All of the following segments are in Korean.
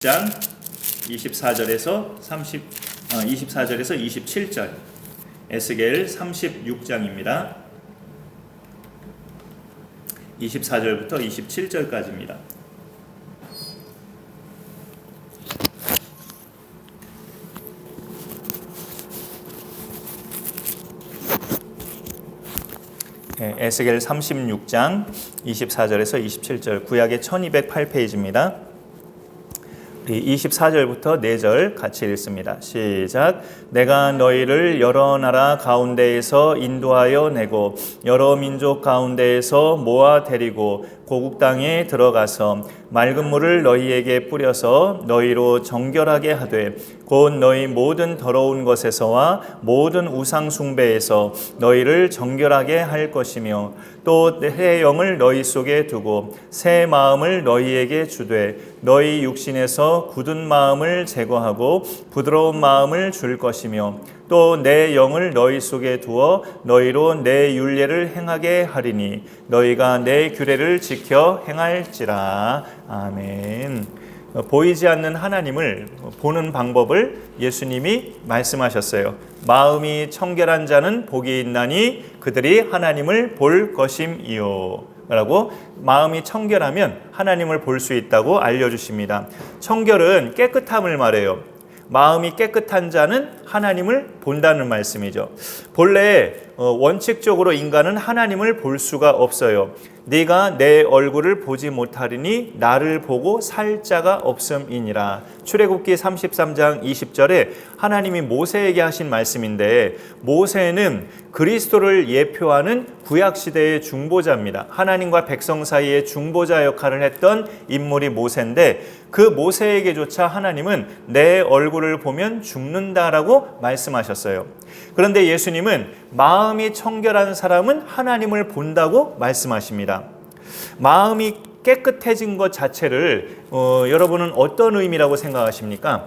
장 24절에서 27절 에스겔 36장입니다. 24절부터 27절까지입니다. 에스겔 36장 24절에서 27절 구약의 1208페이지입니다. 24절부터 4절 같이 읽습니다. 시작. 내가 너희를 여러 나라 가운데에서 인도하여 내고 여러 민족 가운데에서 모아 데리고 고국 땅에 들어가서 맑은 물을 너희에게 뿌려서 너희로 정결하게 하되 곧 너희 모든 더러운 것에서와 모든 우상 숭배에서 너희를 정결하게 할 것이며 또 새 영을 너희 속에 두고 새 마음을 너희에게 주되 너희 육신에서 굳은 마음을 제거하고 부드러운 마음을 줄 것이며 또 내 영을 너희 속에 두어 너희로 내 율례를 행하게 하리니 너희가 내 규례를 지켜 행할지라. 아멘. 보이지 않는 하나님을 보는 방법을 예수님이 말씀하셨어요. 마음이 청결한 자는 복이 있나니 그들이 하나님을 볼 것임이요 라고 마음이 청결하면 하나님을 볼 수 있다고 알려주십니다. 청결은 깨끗함을 말해요. 마음이 깨끗한 자는 하나님을 본다는 말씀이죠. 본래 원칙적으로 인간은 하나님을 볼 수가 없어요. 네가 내 얼굴을 보지 못하리니 나를 보고 살 자가 없음이니라. 출애굽기 33장 20절에 하나님이 모세에게 하신 말씀인데 모세는 그리스도를 예표하는 구약시대의 중보자입니다. 하나님과 백성 사이의 중보자 역할을 했던 인물이 모세인데 그 모세에게조차 하나님은 내 얼굴을 보면 죽는다라고 말씀하셨어요. 그런데 예수님은 마음이 청결한 사람은 하나님을 본다고 말씀하십니다. 마음이 깨끗해진 것 자체를 여러분은 어떤 의미라고 생각하십니까?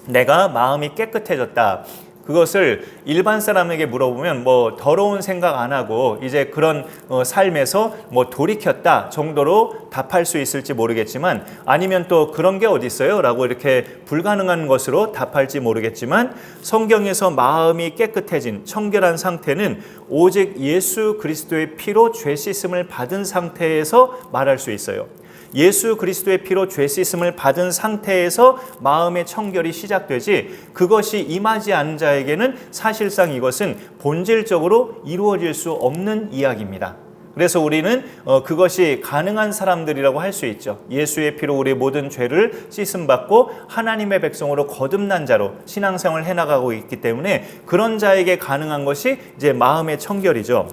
내가 마음이 깨끗해졌다. 그것을 일반 사람에게 물어보면 더러운 생각 안 하고 이제 그런 삶에서 돌이켰다 정도로 답할 수 있을지 모르겠지만 아니면 또 그런 게 어디 있어요? 라고 이렇게 불가능한 것으로 답할지 모르겠지만 성경에서 마음이 깨끗해진 청결한 상태는 오직 예수 그리스도의 피로 죄 씻음을 받은 상태에서 말할 수 있어요. 예수 그리스도의 피로 죄 씻음을 받은 상태에서 마음의 청결이 시작되지 그것이 임하지 않은 자에게는 사실상 이것은 본질적으로 이루어질 수 없는 이야기입니다. 그래서 우리는 그것이 가능한 사람들이라고 할 수 있죠. 예수의 피로 우리 모든 죄를 씻음받고 하나님의 백성으로 거듭난 자로 신앙생활을 해나가고 있기 때문에 그런 자에게 가능한 것이 이제 마음의 청결이죠.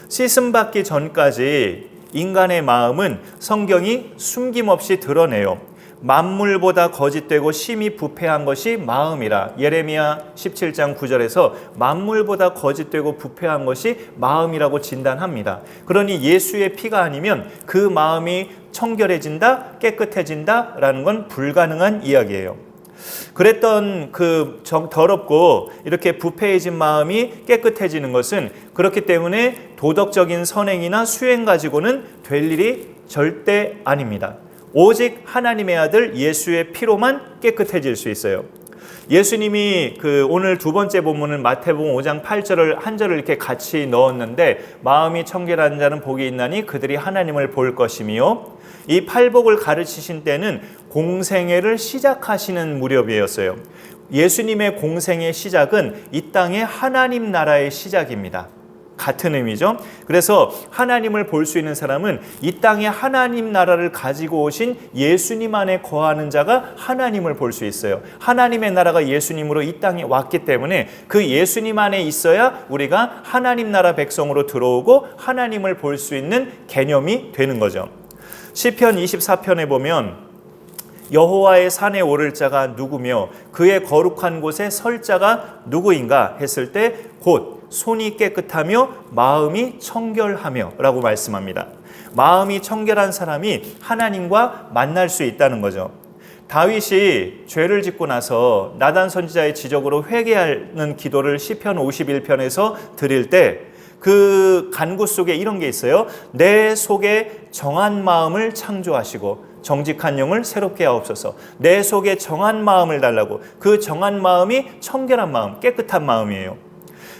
씻음받기 전까지 인간의 마음은 성경이 숨김없이 드러내요. 만물보다 거짓되고 심히 부패한 것이 마음이라. 예레미야 17장 9절에서 만물보다 거짓되고 부패한 것이 마음이라고 진단합니다. 그러니 예수의 피가 아니면 그 마음이 청결해진다, 깨끗해진다라는 건 불가능한 이야기예요. 그랬던 그 더럽고 이렇게 부패해진 마음이 깨끗해지는 것은 그렇기 때문에 도덕적인 선행이나 수행 가지고는 될 일이 절대 아닙니다. 오직 하나님의 아들 예수의 피로만 깨끗해질 수 있어요. 예수님이 오늘 두 번째 본문은 마태복음 5장 8절을 한 절을 이렇게 같이 넣었는데 마음이 청결한 자는 복이 있나니 그들이 하나님을 볼 것이며 이 팔복을 가르치신 때는 공생애를 시작하시는 무렵이었어요. 예수님의 공생의 시작은 이 땅의 하나님 나라의 시작입니다. 같은 의미죠. 그래서 하나님을 볼 수 있는 사람은 이 땅에 하나님 나라를 가지고 오신 예수님 안에 거하는 자가 하나님을 볼 수 있어요. 하나님의 나라가 예수님으로 이 땅에 왔기 때문에 그 예수님 안에 있어야 우리가 하나님 나라 백성으로 들어오고 하나님을 볼 수 있는 개념이 되는 거죠. 시편 24편에 보면 여호와의 산에 오를 자가 누구며 그의 거룩한 곳에 설 자가 누구인가 했을 때 곧 손이 깨끗하며 마음이 청결하며 라고 말씀합니다. 마음이 청결한 사람이 하나님과 만날 수 있다는 거죠. 다윗이 죄를 짓고 나서 나단 선지자의 지적으로 회개하는 기도를 시편 51편에서 드릴 때 그 간구 속에 이런 게 있어요. 내 속에 정한 마음을 창조하시고 정직한 영을 새롭게 하옵소서. 내 속에 정한 마음을 달라고. 그 정한 마음이 청결한 마음, 깨끗한 마음이에요.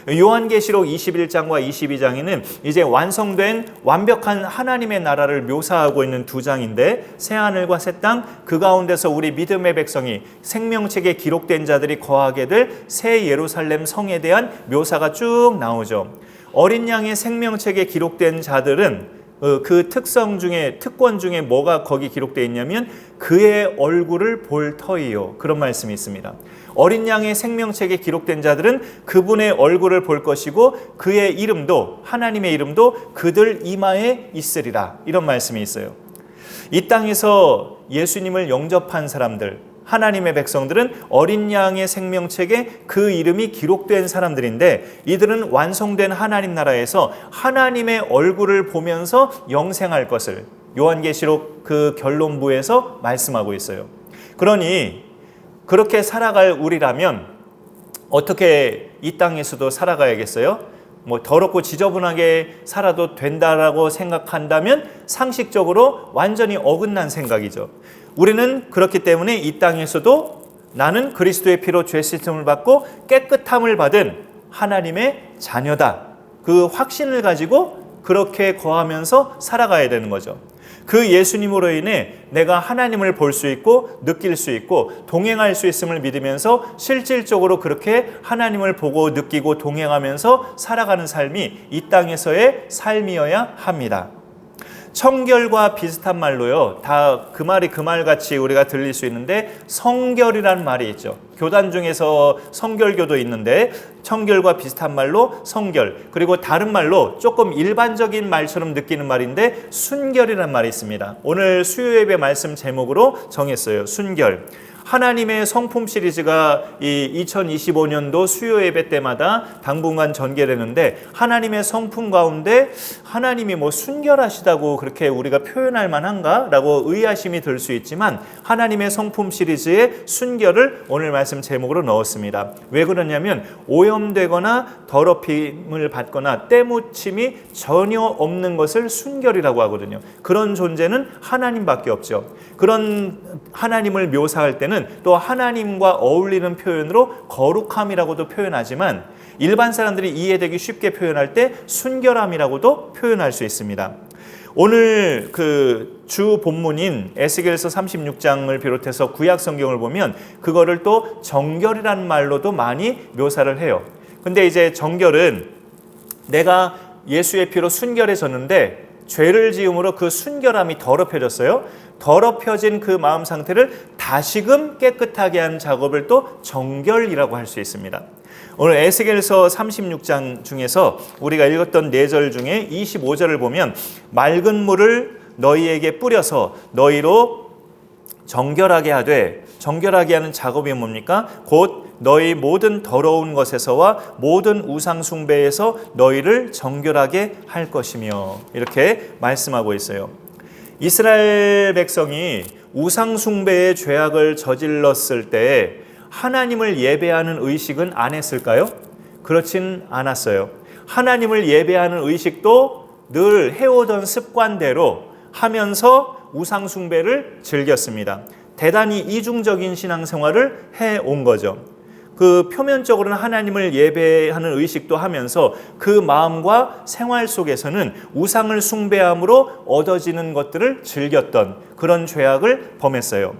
요한계시록 21장과 22장에는 이제 완성된 완벽한 하나님의 나라를 묘사하고 있는 두 장인데, 새하늘과 새 땅, 그 가운데서 우리 믿음의 백성이 생명책에 기록된 자들이 거하게 될 새 예루살렘 성에 대한 묘사가 쭉 나오죠. 어린 양의 생명책에 기록된 자들은 그 특권 중에 뭐가 거기 기록되어 있냐면 그의 얼굴을 볼 터이요, 그런 말씀이 있습니다. 어린 양의 생명책에 기록된 자들은 그분의 얼굴을 볼 것이고 그의 이름도, 하나님의 이름도 그들 이마에 있으리라, 이런 말씀이 있어요. 이 땅에서 예수님을 영접한 사람들, 하나님의 백성들은 어린 양의 생명책에 그 이름이 기록된 사람들인데, 이들은 완성된 하나님 나라에서 하나님의 얼굴을 보면서 영생할 것을 요한계시록 그 결론부에서 말씀하고 있어요. 그러니 그렇게 살아갈 우리라면 어떻게 이 땅에서도 살아가야겠어요? 더럽고 지저분하게 살아도 된다라고 생각한다면 상식적으로 완전히 어긋난 생각이죠. 우리는 그렇기 때문에 이 땅에서도 나는 그리스도의 피로 죄 씻음을 받고 깨끗함을 받은 하나님의 자녀다, 그 확신을 가지고 그렇게 거하면서 살아가야 되는 거죠. 그 예수님으로 인해 내가 하나님을 볼 수 있고 느낄 수 있고 동행할 수 있음을 믿으면서 실질적으로 그렇게 하나님을 보고 느끼고 동행하면서 살아가는 삶이 이 땅에서의 삶이어야 합니다. 청결과 비슷한 말로요, 다 그 말이 그 말같이 우리가 들릴 수 있는데, 성결이라는 말이 있죠. 교단 중에서 성결교도 있는데 청결과 비슷한 말로 성결, 그리고 다른 말로 조금 일반적인 말처럼 느끼는 말인데 순결이라는 말이 있습니다. 오늘 수요예배 말씀 제목으로 정했어요. 순결. 하나님의 성품 시리즈가 이 2025년도 수요예배 때마다 당분간 전개되는데, 하나님의 성품 가운데 하나님이 순결하시다고 그렇게 우리가 표현할 만한가? 라고 의아심이 들 수 있지만, 하나님의 성품 시리즈의 순결을 오늘 말씀 제목으로 넣었습니다. 왜 그러냐면 오염되거나 더럽힘을 받거나 때묻힘이 전혀 없는 것을 순결이라고 하거든요. 그런 존재는 하나님밖에 없죠. 그런 하나님을 묘사할 때는 또 하나님과 어울리는 표현으로 거룩함이라고도 표현하지만, 일반 사람들이 이해되기 쉽게 표현할 때 순결함이라고도 표현할 수 있습니다. 오늘 그 주 본문인 에스겔서 36장을 비롯해서 구약 성경을 보면 그거를 또 정결이라는 말로도 많이 묘사를 해요. 근데 이제 정결은 내가 예수의 피로 순결해졌는데 죄를 지음으로 그 순결함이 더럽혀졌어요. 더럽혀진 그 마음 상태를 다시금 깨끗하게 하는 작업을 또 정결이라고 할 수 있습니다. 오늘 에스겔서 36장 중에서 우리가 읽었던 4절 중에 25절을 보면 맑은 물을 너희에게 뿌려서 너희로 정결하게 하되, 정결하게 하는 작업이 뭡니까? 곧 너희 모든 더러운 것에서와 모든 우상 숭배에서 너희를 정결하게 할 것이며, 이렇게 말씀하고 있어요. 이스라엘 백성이 우상 숭배의 죄악을 저질렀을 때 하나님을 예배하는 의식은 안 했을까요? 그렇진 않았어요. 하나님을 예배하는 의식도 늘 해오던 습관대로 하면서 우상 숭배를 즐겼습니다. 대단히 이중적인 신앙생활을 해온 거죠. 그 표면적으로는 하나님을 예배하는 의식도 하면서 그 마음과 생활 속에서는 우상을 숭배함으로 얻어지는 것들을 즐겼던 그런 죄악을 범했어요.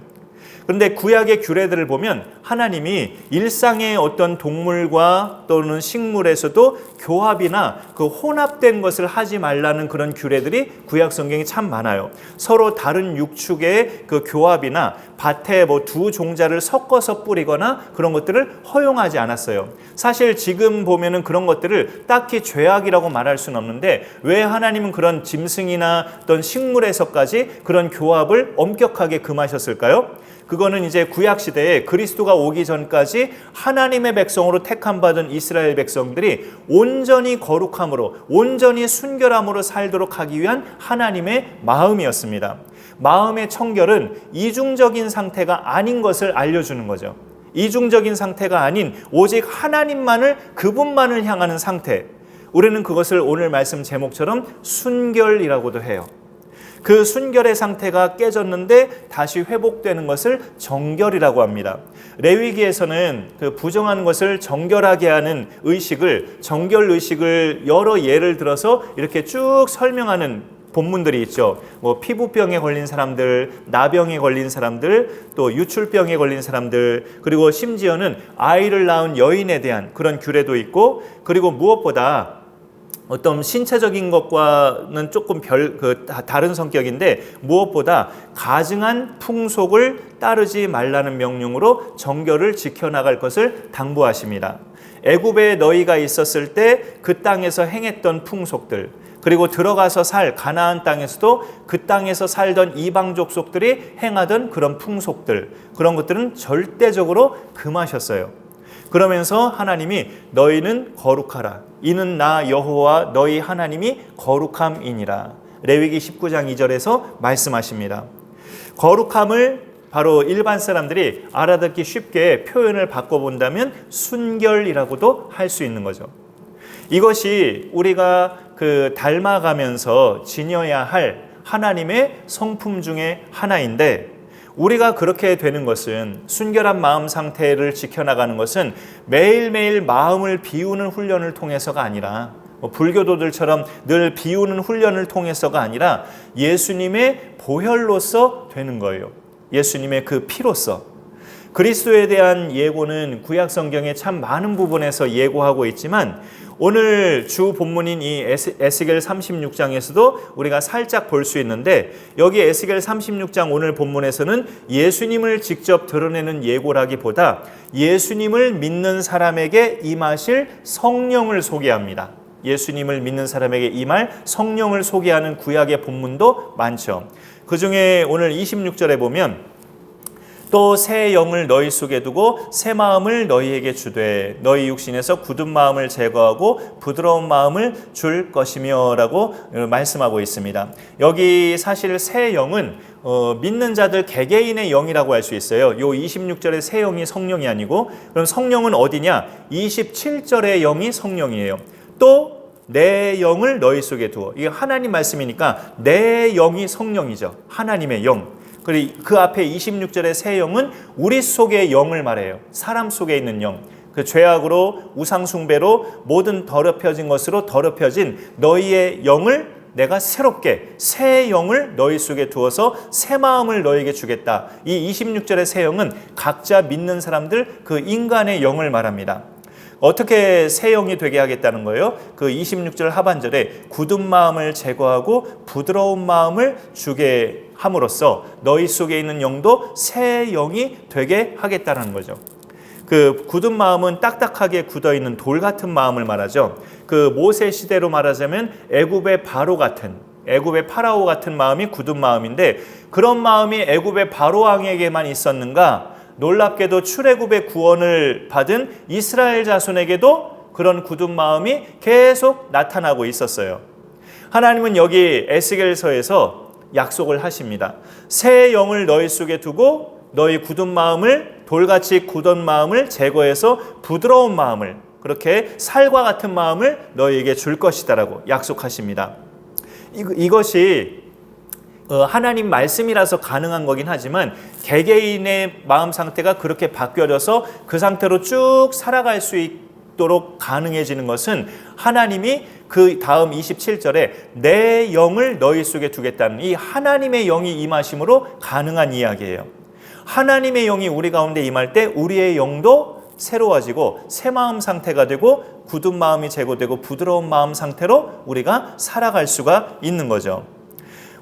그런데 구약의 규례들을 보면 하나님이 일상의 어떤 동물과 또는 식물에서도 교합이나 그 혼합된 것을 하지 말라는 그런 규례들이 구약 성경에 참 많아요. 서로 다른 육축의 그 교합이나 밭에 두 종자를 섞어서 뿌리거나 그런 것들을 허용하지 않았어요. 사실 지금 보면은 그런 것들을 딱히 죄악이라고 말할 수는 없는데, 왜 하나님은 그런 짐승이나 어떤 식물에서까지 그런 교합을 엄격하게 금하셨을까요? 그거는 이제 구약시대에 그리스도가 오기 전까지 하나님의 백성으로 택함받은 이스라엘 백성들이 온전히 거룩함으로, 온전히 순결함으로 살도록 하기 위한 하나님의 마음이었습니다. 마음의 청결은 이중적인 상태가 아닌 것을 알려주는 거죠. 이중적인 상태가 아닌 오직 하나님만을, 그분만을 향하는 상태. 우리는 그것을 오늘 말씀 제목처럼 순결이라고도 해요. 그 순결의 상태가 깨졌는데 다시 회복되는 것을 정결이라고 합니다. 레위기에서는 그 부정한 것을 정결하게 하는 의식을, 정결 의식을 여러 예를 들어서 이렇게 쭉 설명하는 본문들이 있죠. 뭐 피부병에 걸린 사람들, 나병에 걸린 사람들, 또 유출병에 걸린 사람들, 그리고 심지어는 아이를 낳은 여인에 대한 그런 규례도 있고, 그리고 무엇보다 어떤 신체적인 것과는 조금 다른 성격인데, 무엇보다 가증한 풍속을 따르지 말라는 명령으로 정결을 지켜나갈 것을 당부하십니다. 애굽에 너희가 있었을 때 그 땅에서 행했던 풍속들, 그리고 들어가서 살 가나안 땅에서도 그 땅에서 살던 이방 족속들이 행하던 그런 풍속들, 그런 것들은 절대적으로 금하셨어요. 그러면서 하나님이 너희는 거룩하라. 이는 나 여호와 너희 하나님이 거룩함이니라. 레위기 19장 2절에서 말씀하십니다. 거룩함을 바로 일반 사람들이 알아듣기 쉽게 표현을 바꿔본다면 순결이라고도 할 수 있는 거죠. 이것이 우리가 닮아가면서 지녀야 할 하나님의 성품 중에 하나인데, 우리가 그렇게 되는 것은, 순결한 마음 상태를 지켜나가는 것은 매일매일 마음을 비우는 훈련을 통해서가 아니라, 불교도들처럼 늘 비우는 훈련을 통해서가 아니라 예수님의 보혈로서 되는 거예요. 예수님의 그 피로서. 그리스도에 대한 예고는 구약 성경에 참 많은 부분에서 예고하고 있지만, 오늘 주 본문인 이 에스겔 36장에서도 우리가 살짝 볼 수 있는데, 여기 에스겔 36장 오늘 본문에서는 예수님을 직접 드러내는 예고라기보다 예수님을 믿는 사람에게 임하실 성령을 소개합니다. 예수님을 믿는 사람에게 임할 성령을 소개하는 구약의 본문도 많죠. 그 중에 오늘 26절에 보면 또 새 영을 너희 속에 두고 새 마음을 너희에게 주되 너희 육신에서 굳은 마음을 제거하고 부드러운 마음을 줄 것이며 라고 말씀하고 있습니다. 여기 사실 새 영은 믿는 자들 개개인의 영이라고 할 수 있어요. 요 26절의 새 영이 성령이 아니고, 그럼 성령은 어디냐? 27절의 영이 성령이에요. 또 내 영을 너희 속에 두어. 이게 하나님 말씀이니까 내 영이 성령이죠. 하나님의 영. 그리고 그 앞에 26절의 새 영은 우리 속의 영을 말해요. 사람 속에 있는 영. 그 죄악으로 우상숭배로 모든 더럽혀진 것으로 더럽혀진 너희의 영을 내가 새롭게 새 영을 너희 속에 두어서 새 마음을 너희에게 주겠다. 이 26절의 새 영은 각자 믿는 사람들 그 인간의 영을 말합니다. 어떻게 새 영이 되게 하겠다는 거예요? 그 26절 하반절에 굳은 마음을 제거하고 부드러운 마음을 주게 함으로써 너희 속에 있는 영도 새 영이 되게 하겠다는 거죠. 그 굳은 마음은 딱딱하게 굳어있는 돌 같은 마음을 말하죠. 그 모세 시대로 말하자면 애굽의 바로 같은, 애굽의 파라오 같은 마음이 굳은 마음인데, 그런 마음이 애굽의 바로 왕에게만 있었는가? 놀랍게도 출애굽의 구원을 받은 이스라엘 자손에게도 그런 굳은 마음이 계속 나타나고 있었어요. 하나님은 여기 에스겔서에서 약속을 하십니다. 새 영을 너희 속에 두고 너희 굳은 마음을, 돌같이 굳은 마음을 제거해서 부드러운 마음을, 그렇게 살과 같은 마음을 너희에게 줄 것이다라고 약속하십니다. 이것이 하나님 말씀이라서 가능한 거긴 하지만 개개인의 마음 상태가 그렇게 바뀌어져서 그 상태로 쭉 살아갈 수 있도록 가능해지는 것은 하나님이 그 다음 27절에 내 영을 너희 속에 두겠다는 이 하나님의 영이 임하심으로 가능한 이야기예요. 하나님의 영이 우리 가운데 임할 때 우리의 영도 새로워지고 새 마음 상태가 되고 굳은 마음이 제거되고 부드러운 마음 상태로 우리가 살아갈 수가 있는 거죠.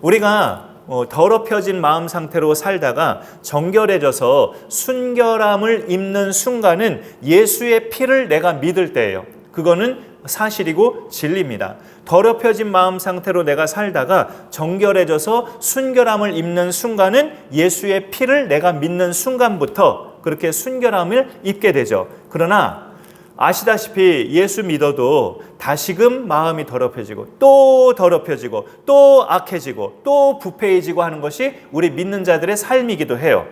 우리가 더럽혀진 마음 상태로 살다가 정결해져서 순결함을 입는 순간은 예수의 피를 내가 믿을 때예요. 그거는 사실이고 진리입니다. 더럽혀진 마음 상태로 내가 살다가 정결해져서 순결함을 입는 순간은 예수의 피를 내가 믿는 순간부터 그렇게 순결함을 입게 되죠. 그러나 아시다시피 예수 믿어도 다시금 마음이 더럽혀지고 또 더럽혀지고 또 악해지고 또 부패해지고 하는 것이 우리 믿는 자들의 삶이기도 해요.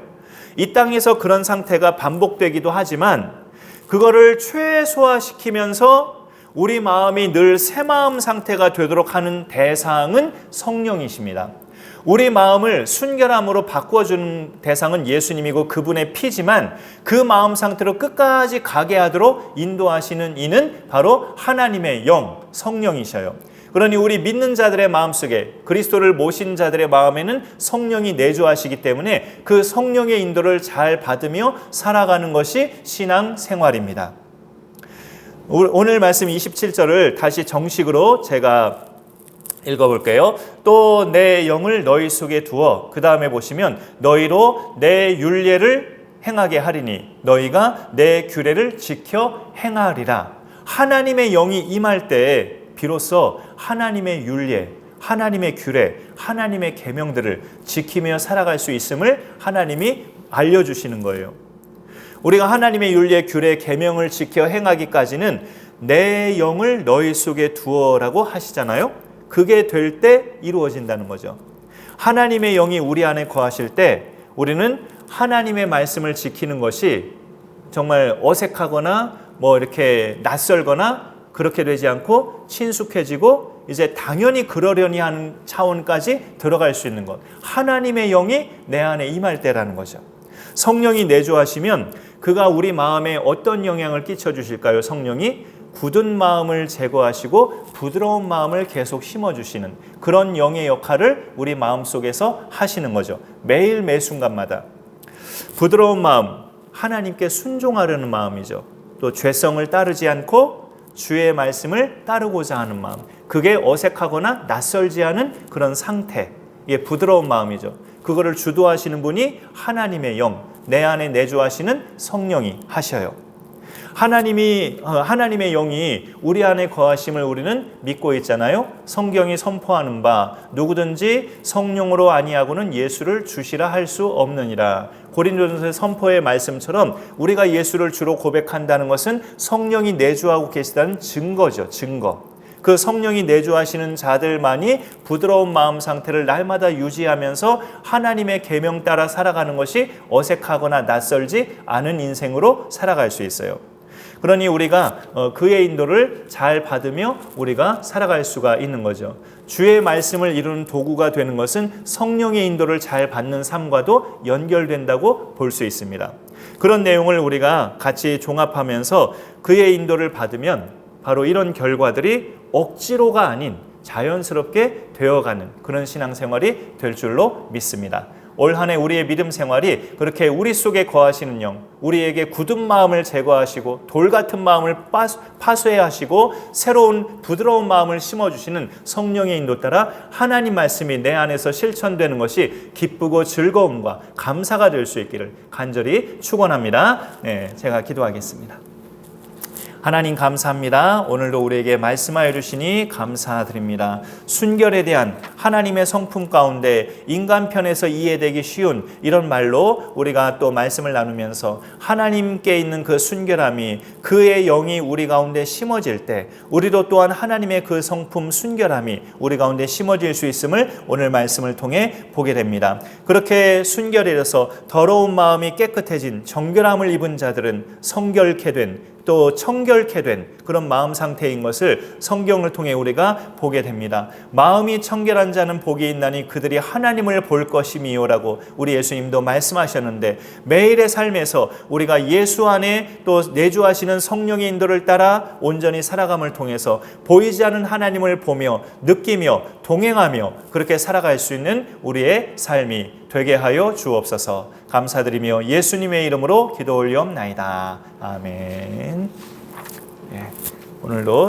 이 땅에서 그런 상태가 반복되기도 하지만 그거를 최소화시키면서 우리 마음이 늘 새 마음 상태가 되도록 하는 대상은 성령이십니다. 우리 마음을 순결함으로 바꿔주는 대상은 예수님이고 그분의 피지만 그 마음 상태로 끝까지 가게 하도록 인도하시는 이는 바로 하나님의 영, 성령이셔요. 그러니 우리 믿는 자들의 마음속에 그리스도를 모신 자들의 마음에는 성령이 내주하시기 때문에 그 성령의 인도를 잘 받으며 살아가는 것이 신앙 생활입니다. 오늘 말씀 27절을 다시 정식으로 제가 읽어볼게요. 또 내 영을 너희 속에 두어, 그 다음에 보시면 너희로 내 율례를 행하게 하리니 너희가 내 규례를 지켜 행하리라. 하나님의 영이 임할 때 비로소 하나님의 율례, 하나님의 규례, 하나님의 계명들을 지키며 살아갈 수 있음을 하나님이 알려주시는 거예요. 우리가 하나님의 율례, 규례, 계명을 지켜 행하기까지는 내 영을 너희 속에 두어라고 하시잖아요. 그게 될 때 이루어진다는 거죠. 하나님의 영이 우리 안에 거하실 때 우리는 하나님의 말씀을 지키는 것이 정말 어색하거나 이렇게 낯설거나 그렇게 되지 않고 친숙해지고 이제 당연히 그러려니 하는 차원까지 들어갈 수 있는 것. 하나님의 영이 내 안에 임할 때라는 거죠. 성령이 내주하시면 그가 우리 마음에 어떤 영향을 끼쳐주실까요? 성령이 굳은 마음을 제거하시고 부드러운 마음을 계속 심어주시는 그런 영의 역할을 우리 마음속에서 하시는 거죠. 매일 매 순간마다. 부드러운 마음, 하나님께 순종하려는 마음이죠. 또 죄성을 따르지 않고 주의 말씀을 따르고자 하는 마음, 그게 어색하거나 낯설지 않은 그런 상태, 이게 부드러운 마음이죠. 그거를 주도하시는 분이 하나님의 영, 내 안에 내주하시는 성령이 하셔요. 하나님의 영이 우리 안에 거하심을 우리는 믿고 있잖아요. 성경이 선포하는 바 누구든지 성령으로 아니하고는 예수를 주시라 할 수 없느니라. 고린도전서의 선포의 말씀처럼 우리가 예수를 주로 고백한다는 것은 성령이 내주하고 계시다는 증거죠. 증거. 그 성령이 내주하시는 자들만이 부드러운 마음 상태를 날마다 유지하면서 하나님의 계명 따라 살아가는 것이 어색하거나 낯설지 않은 인생으로 살아갈 수 있어요. 그러니 우리가 그의 인도를 잘 받으며 우리가 살아갈 수가 있는 거죠. 주의 말씀을 이루는 도구가 되는 것은 성령의 인도를 잘 받는 삶과도 연결된다고 볼 수 있습니다. 그런 내용을 우리가 같이 종합하면서 그의 인도를 받으면 바로 이런 결과들이 억지로가 아닌 자연스럽게 되어가는 그런 신앙생활이 될 줄로 믿습니다. 올 한 해 우리의 믿음 생활이 그렇게 우리 속에 거하시는 영, 우리에게 굳은 마음을 제거하시고 돌 같은 마음을 파쇄하시고 새로운 부드러운 마음을 심어주시는 성령의 인도 따라 하나님 말씀이 내 안에서 실천되는 것이 기쁘고 즐거움과 감사가 될 수 있기를 간절히 축원합니다. 제가 기도하겠습니다. 하나님 감사합니다. 오늘도 우리에게 말씀하여 주시니 감사드립니다. 순결에 대한 하나님의 성품 가운데 인간 편에서 이해되기 쉬운 이런 말로 우리가 또 말씀을 나누면서 하나님께 있는 그 순결함이 그의 영이 우리 가운데 심어질 때 우리도 또한 하나님의 그 성품 순결함이 우리 가운데 심어질 수 있음을 오늘 말씀을 통해 보게 됩니다. 그렇게 순결해져서 더러운 마음이 깨끗해진 정결함을 입은 자들은 성결케 된 또 청결케 된 그런 마음 상태인 것을 성경을 통해 우리가 보게 됩니다. 마음이 청결한 자는 복이 있나니 그들이 하나님을 볼 것이미요라고 우리 예수님도 말씀하셨는데 매일의 삶에서 우리가 예수 안에 또 내주하시는 성령의 인도를 따라 온전히 살아감을 통해서 보이지 않는 하나님을 보며 느끼며 동행하며 그렇게 살아갈 수 있는 우리의 삶이 되게 하여 주옵소서. 감사드리며 예수님의 이름으로 기도 올리옵나이다. 아멘. 오늘도